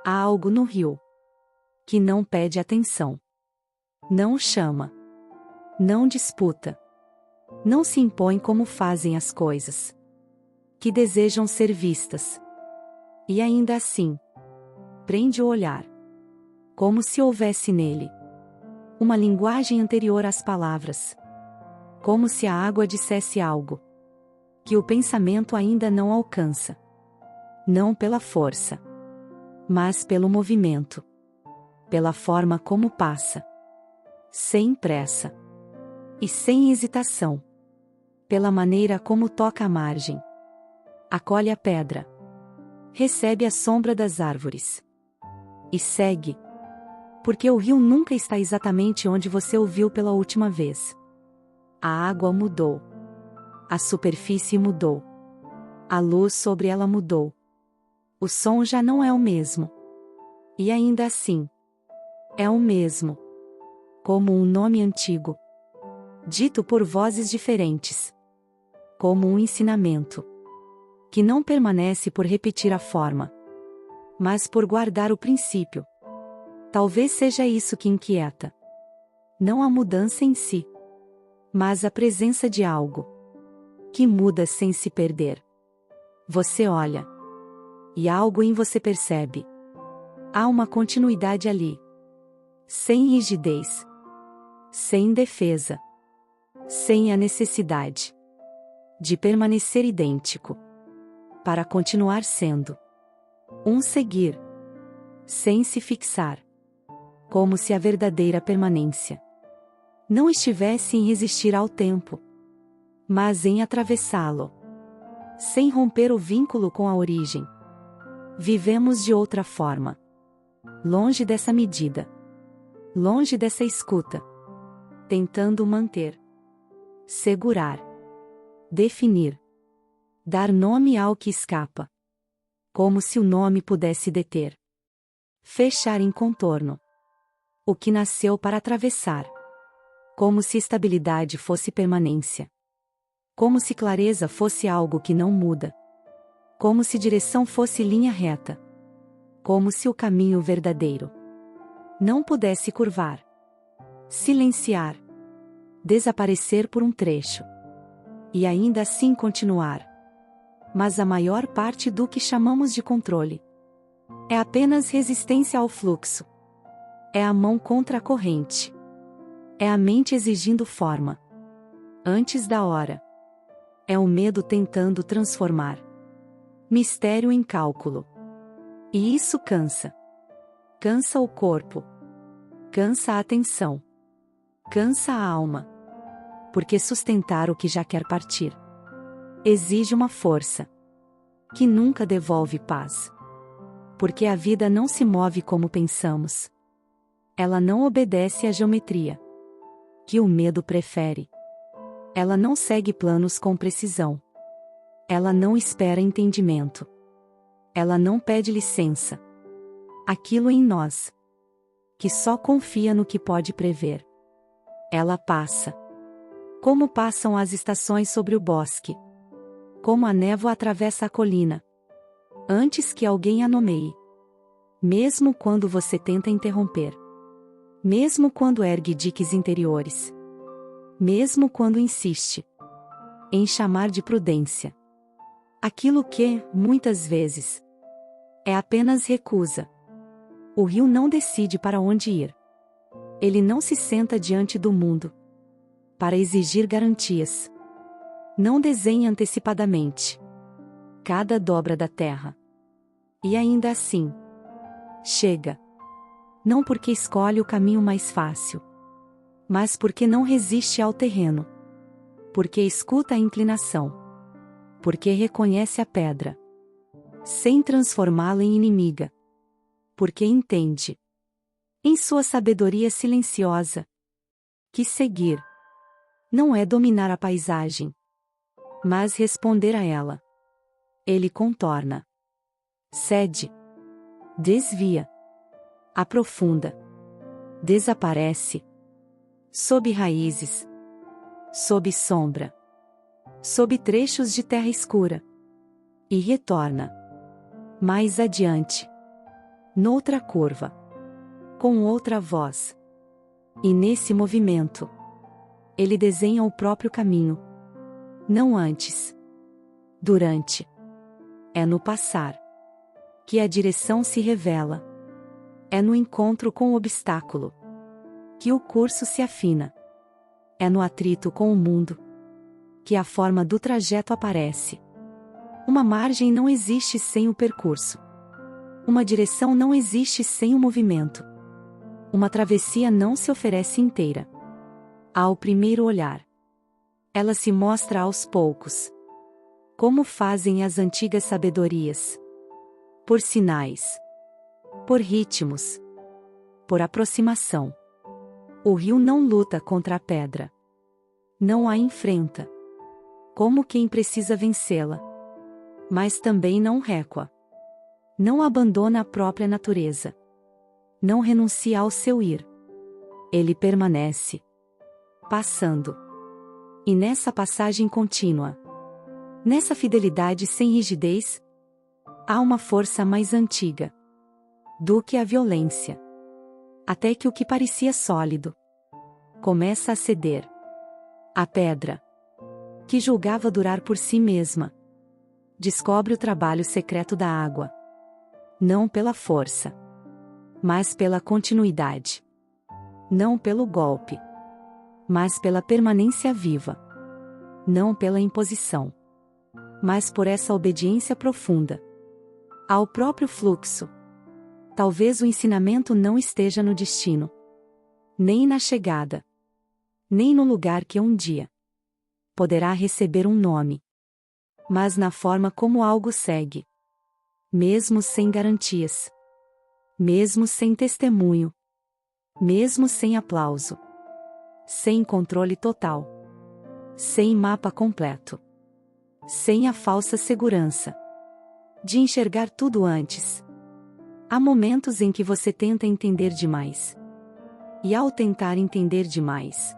Há algo no rio que não pede atenção, não chama, não disputa, não se impõe como fazem as coisas que desejam ser vistas. E ainda assim, prende o olhar, como se houvesse nele uma linguagem anterior às palavras, como se a água dissesse algo que o pensamento ainda não alcança, não pela força, mas pelo movimento, pela forma como passa, sem pressa e sem hesitação, pela maneira como toca a margem, acolhe a pedra, recebe a sombra das árvores e segue, porque o rio nunca está exatamente onde você o viu pela última vez. A água mudou, a superfície mudou, a luz sobre ela mudou, o som já não é o mesmo, e ainda assim, é o mesmo, como um nome antigo, dito por vozes diferentes, como um ensinamento que não permanece por repetir a forma, mas por guardar o princípio. Talvez seja isso que inquieta. Não a mudança em si, mas a presença de algo que muda sem se perder. Você olha, e algo em você percebe. Há uma continuidade ali, sem rigidez, sem defesa, sem a necessidade de permanecer idêntico, para continuar sendo um seguir, sem se fixar, como se a verdadeira permanência não estivesse em resistir ao tempo, mas em atravessá-lo, sem romper o vínculo com a origem. Vivemos de outra forma, longe dessa medida, longe dessa escuta, tentando manter, segurar, definir, dar nome ao que escapa, como se o nome pudesse deter, fechar em contorno o que nasceu para atravessar, como se estabilidade fosse permanência, como se clareza fosse algo que não muda, como se direção fosse linha reta, como se o caminho verdadeiro não pudesse curvar, silenciar, desaparecer por um trecho, e ainda assim continuar. Mas a maior parte do que chamamos de controle é apenas resistência ao fluxo. É a mão contra a corrente. É a mente exigindo forma antes da hora. É o medo tentando transformar mistério em cálculo. E isso cansa. Cansa o corpo. Cansa a atenção. Cansa a alma. Porque sustentar o que já quer partir exige uma força que nunca devolve paz. Porque a vida não se move como pensamos. Ela não obedece à geometria que o medo prefere. Ela não segue planos com precisão. Ela não espera entendimento. Ela não pede licença. Aquilo em nós que só confia no que pode prever. Ela passa. Como passam as estações sobre o bosque. Como a névoa atravessa a colina. Antes que alguém a nomeie. Mesmo quando você tenta interromper. Mesmo quando ergue diques interiores. Mesmo quando insiste em chamar de prudência aquilo que, muitas vezes, é apenas recusa. O rio não decide para onde ir. Ele não se senta diante do mundo para exigir garantias. Não desenha antecipadamente cada dobra da terra. E ainda assim, chega. Não porque escolhe o caminho mais fácil, mas porque não resiste ao terreno. Porque escuta a inclinação. Porque reconhece a pedra, sem transformá-la em inimiga. Porque entende, em sua sabedoria silenciosa, que seguir não é dominar a paisagem, mas responder a ela. Ele contorna, cede, desvia, aprofunda, desaparece, sob raízes, sob sombra, sob trechos de terra escura, e retorna, mais adiante, noutra curva, com outra voz. E nesse movimento, ele desenha o próprio caminho. Não antes. Durante. É no passar que a direção se revela. É no encontro com o obstáculo que o curso se afina. É no atrito com o mundo que a forma do trajeto aparece. Uma margem não existe sem o percurso. Uma direção não existe sem o movimento. Uma travessia não se oferece inteira ao primeiro olhar. Ela se mostra aos poucos. Como fazem as antigas sabedorias. Por sinais. Por ritmos. Por aproximação. O rio não luta contra a pedra. Não a enfrenta como quem precisa vencê-la. Mas também não recua. Não abandona a própria natureza. Não renuncia ao seu ir. Ele permanece. Passando. E nessa passagem contínua, nessa fidelidade sem rigidez, há uma força mais antiga do que a violência. Até que o que parecia sólido começa a ceder. A pedra, que julgava durar por si mesma, descobre o trabalho secreto da água. Não pela força, mas pela continuidade. Não pelo golpe, mas pela permanência viva. Não pela imposição, mas por essa obediência profunda ao próprio fluxo. Talvez o ensinamento não esteja no destino, nem na chegada, nem no lugar que um dia poderá receber um nome, mas na forma como algo segue, mesmo sem garantias, mesmo sem testemunho, mesmo sem aplauso, sem controle total, sem mapa completo, sem a falsa segurança de enxergar tudo antes. Há momentos em que você tenta entender demais. E ao tentar entender demais,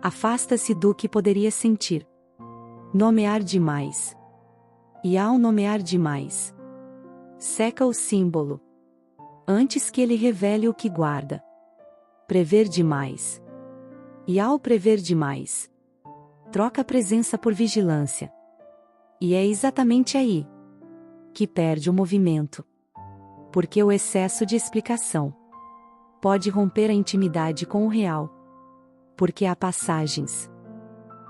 afasta-se do que poderia sentir. Nomear demais. E ao nomear demais, seca o símbolo, antes que ele revele o que guarda. Prever demais. E ao prever demais, troca a presença por vigilância. E é exatamente aí que perde o movimento. Porque o excesso de explicação pode romper a intimidade com o real. Porque há passagens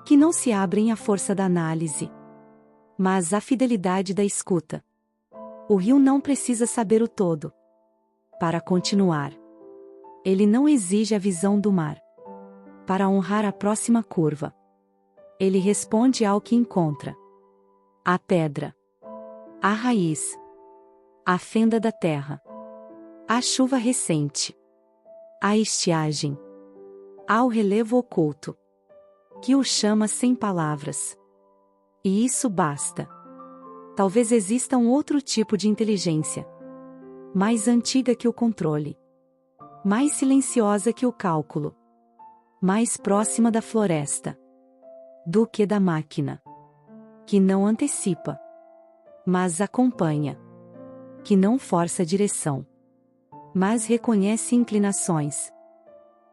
que não se abrem à força da análise, mas à fidelidade da escuta. O rio não precisa saber o todo para continuar. Ele não exige a visão do mar para honrar a próxima curva. Ele responde ao que encontra. A pedra, a raiz, a fenda da terra, a chuva recente, a estiagem, ao relevo oculto, que o chama sem palavras. E isso basta. Talvez exista um outro tipo de inteligência, mais antiga que o controle, mais silenciosa que o cálculo, mais próxima da floresta do que da máquina, que não antecipa, mas acompanha, que não força a direção, mas reconhece inclinações,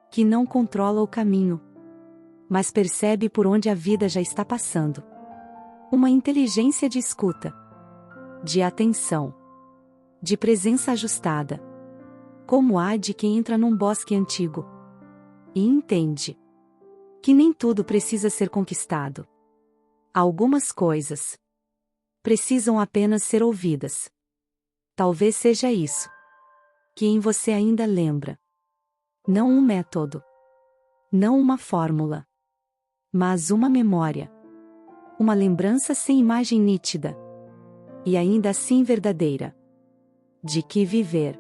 que não controla o caminho, mas percebe por onde a vida já está passando. Uma inteligência de escuta, de atenção, de presença ajustada, como a de quem entra num bosque antigo e entende que nem tudo precisa ser conquistado. Algumas coisas precisam apenas ser ouvidas. Talvez seja isso que em você ainda lembra. Não um método, não uma fórmula, mas uma memória. Uma lembrança sem imagem nítida, e ainda assim verdadeira, de que viver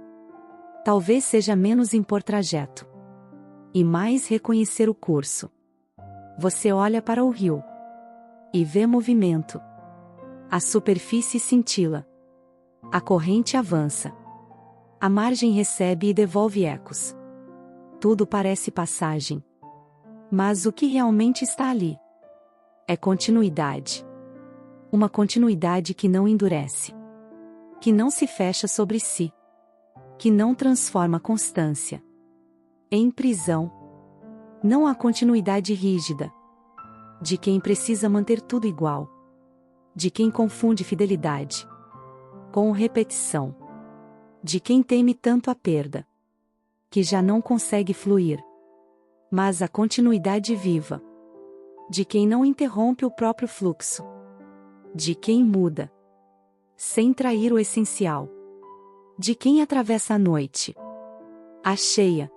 talvez seja menos impor trajeto, e mais reconhecer o curso. Você olha para o rio e vê movimento. A superfície cintila. A corrente avança. A margem recebe e devolve ecos. Tudo parece passagem. Mas o que realmente está ali é continuidade. Uma continuidade que não endurece, que não se fecha sobre si, que não transforma a constância em prisão. Não há continuidade rígida. De quem precisa manter tudo igual. De quem confunde fidelidade com repetição. De quem teme tanto a perda que já não consegue fluir. Mas a continuidade viva. De quem não interrompe o próprio fluxo. De quem muda sem trair o essencial. De quem atravessa a noite, a cheia,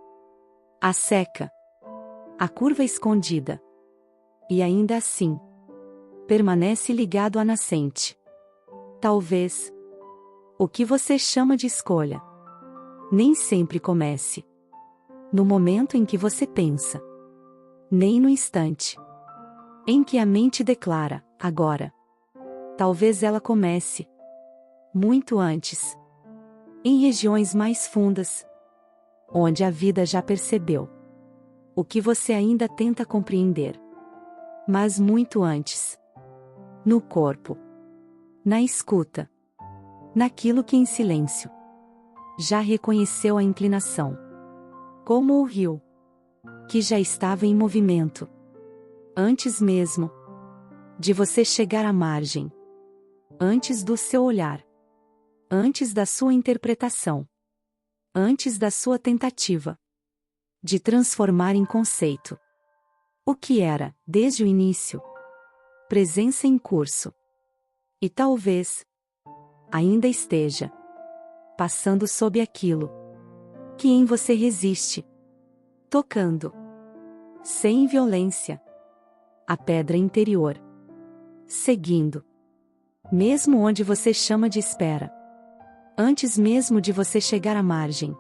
a seca, a curva escondida. E ainda assim, permanece ligado à nascente. Talvez o que você chama de escolha nem sempre comece no momento em que você pensa, nem no instante em que a mente declara, agora. Talvez ela comece muito antes, em regiões mais fundas, onde a vida já percebeu o que você ainda tenta compreender. Mas muito antes, no corpo, na escuta, naquilo que em silêncio já reconheceu a inclinação, como o rio, que já estava em movimento, antes mesmo de você chegar à margem, antes do seu olhar, antes da sua interpretação, antes da sua tentativa de transformar em conceito o que era, desde o início, presença em curso. E talvez ainda esteja passando sob aquilo que em você resiste, tocando, sem violência, a pedra interior, seguindo, mesmo onde você chama de espera, antes mesmo de você chegar à margem,